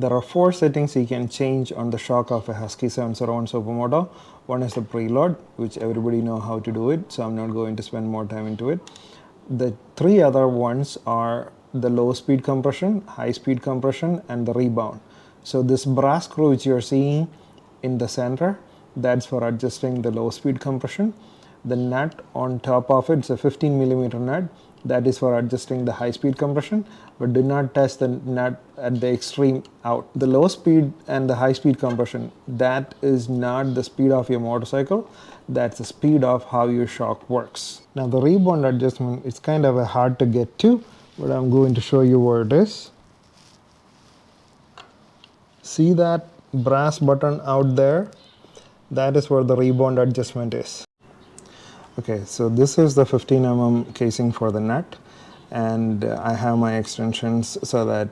There are 4 settings you can change on the shock of a Husky 701 Supermoto. One is the preload, which everybody know how to do it, so I'm not going to spend more time into it. The 3 other ones are the low speed compression, high speed compression, and the rebound. So this brass screw which you're seeing in the center, that's for adjusting the low speed compression. The nut on top of it is a 15mm nut, that is for adjusting the high speed compression, but do not test the nut at the extreme out. The low speed and the high speed compression, that is not the speed of your motorcycle, that's the speed of how your shock works. Now the rebound adjustment, it's kind of hard to get to, but I'm going to show you where it is. See that brass button out there? That is where the rebound adjustment is. Okay, so this is the 15mm casing for the nut, and I have my extensions so that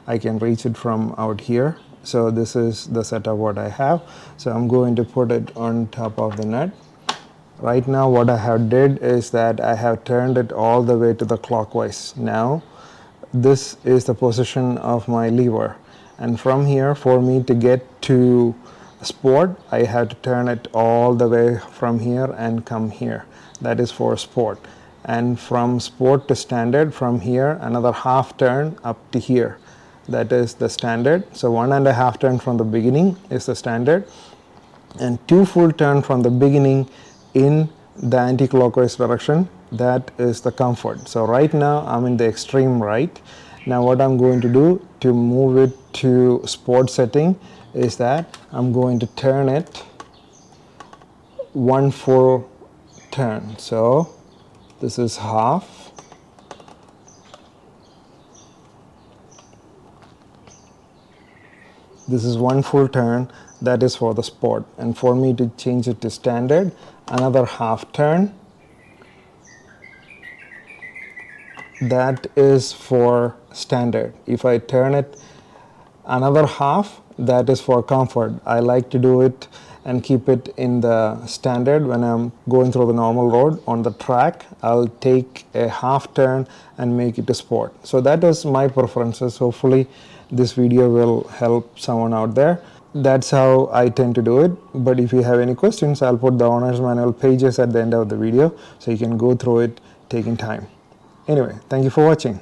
I can reach it from out here. So this is the setup what I have. So I'm going to put it on top of the nut. Right now what I have did is that I have turned it all the way to the clockwise. Now this is the position of my lever, and from here, for me to get to sport, I have to turn it all the way from here and come here. That is for sport. And from sport to standard, from here another half turn up to here, that is the standard. So 1.5 turn from the beginning is the standard, and 2 full turn from the beginning in the anti-clockwise direction, that is the comfort. So right now I'm in the extreme right. Now what I'm going to do to move it to sport setting is that I'm going to turn it 1 full turn. So this is half, this is 1 full turn, that is for the sport. And for me to change it to standard, another half turn, that is for standard. If I turn it another half, that is for comfort. I like to do it and keep it in the standard. When I'm going through the normal road on the track, I'll take a half turn and make it a sport. So that is my preferences. Hopefully this video will help someone out there. That's how I tend to do it. But if you have any questions, I'll put the owner's manual pages at the end of the video so you can go through it taking time. Anyway, thank you for watching.